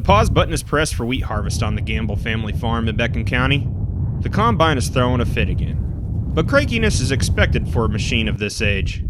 pause button is pressed for wheat harvest on the Gamble family farm in Beckham County. The combine is throwing a fit again, but crankiness is expected for a machine of this age.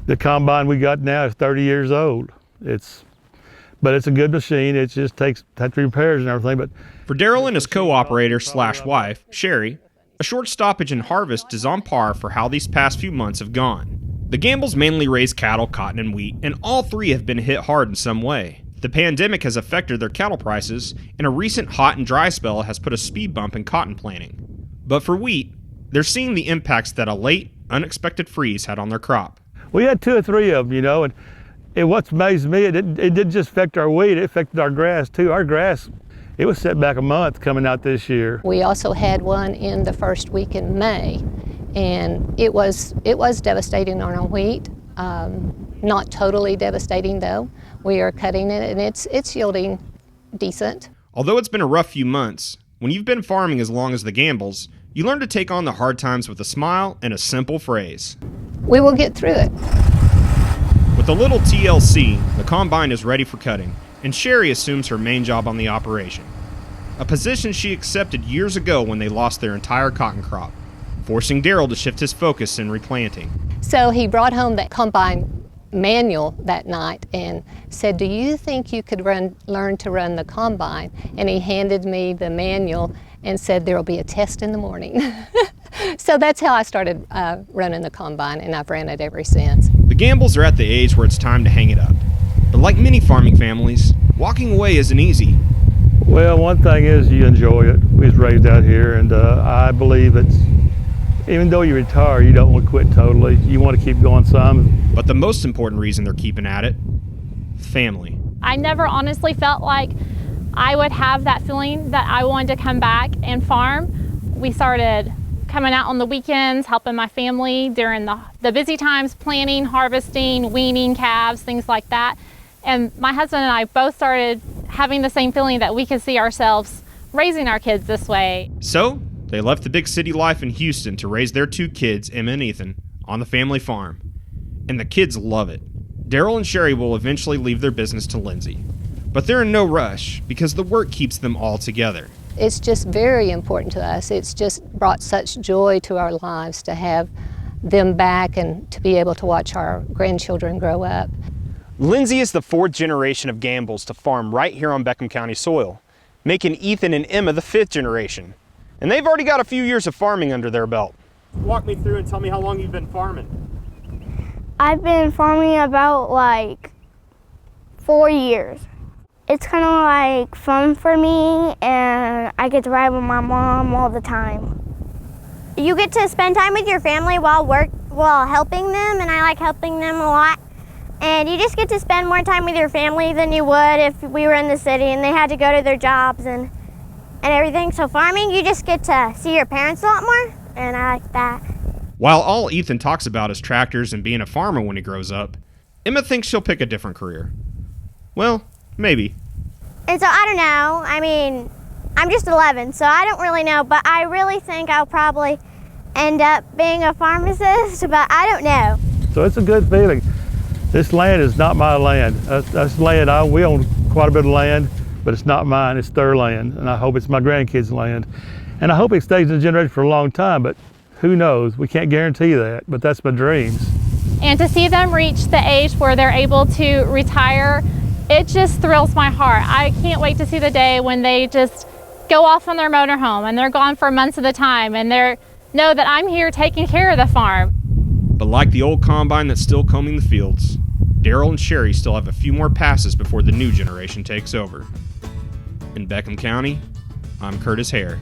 The combine we got now is 30 years old. But it's a good machine. It just takes repairs and everything. But for Daryl and his co-operator/wife, Sherry, a short stoppage in harvest is on par for how these past few months have gone. The Gambles mainly raise cattle, cotton, and wheat, and all three have been hit hard in some way. The pandemic has affected their cattle prices, and a recent hot and dry spell has put a speed bump in cotton planting. But for wheat, they're seeing the impacts that a late, unexpected freeze had on their crop. We had 2 or 3 of them, and what's amazed me, it didn't just affect our wheat, it affected our grass too. Our grass, it was set back a month coming out this year. We also had one in the first week in May, and it was devastating on our wheat. Not totally devastating though. We are cutting it and it's yielding decent. Although it's been a rough few months, when you've been farming as long as the Gambles, you learn to take on the hard times with a smile and a simple phrase. We will get through it. With a little TLC, the combine is ready for cutting, and Sherry assumes her main job on the operation. A position she accepted years ago when they lost their entire cotton crop, forcing Daryl to shift his focus in replanting. So he brought home that combine manual that night and said, "Do you think you could learn to run the combine?" And he handed me the manual and said, "There will be a test in the morning." So that's how I started running the combine, and I've ran it ever since. The Gambles are at the age where it's time to hang it up. But like many farming families, walking away isn't easy. Well, one thing is you enjoy it. We was raised out here, and I believe even though you retire, you don't want to quit totally. You want to keep going some. But the most important reason they're keeping at it, family. I never honestly felt like I would have that feeling that I wanted to come back and farm. We started coming out on the weekends, helping my family during the busy times, planting, harvesting, weaning calves, things like that. And my husband and I both started having the same feeling that we could see ourselves raising our kids this way. So they left the big city life in Houston to raise their 2 kids, Emma and Ethan, on the family farm. And the kids love it. Daryl and Sherry will eventually leave their business to Lindsay. But they're in no rush because the work keeps them all together. It's just very important to us. It's just brought such joy to our lives to have them back and to be able to watch our grandchildren grow up. Lindsay is the 4th generation of Gambles to farm right here on Beckham County soil, making Ethan and Emma the 5th generation. And they've already got a few years of farming under their belt. Walk me through and tell me how long you've been farming. I've been farming about 4 years. It's kind of fun for me, and I get to ride with my mom all the time. You get to spend time with your family while helping them, and I like helping them a lot. And you just get to spend more time with your family than you would if we were in the city and they had to go to their jobs and everything. So farming, you just get to see your parents a lot more, and I like that. While all Ethan talks about is tractors and being a farmer when he grows up, Emma thinks she'll pick a different career. Well, maybe. And so I don't know. I mean, I'm just 11, so I don't really know, but I really think I'll probably end up being a pharmacist, but I don't know. So it's a good feeling. This land is not my land. That's land, we own quite a bit of land, but it's not mine, it's their land, and I hope it's my grandkids' land. And I hope it stays in the generation for a long time, but who knows? We can't guarantee that, but that's my dreams. And to see them reach the age where they're able to retire, it just thrills my heart. I can't wait to see the day when they just go off on their motorhome and they're gone for months at a time and they know that I'm here taking care of the farm. But like the old combine that's still combing the fields, Daryl and Sherry still have a few more passes before the new generation takes over. In Beckham County, I'm Curtis Hare.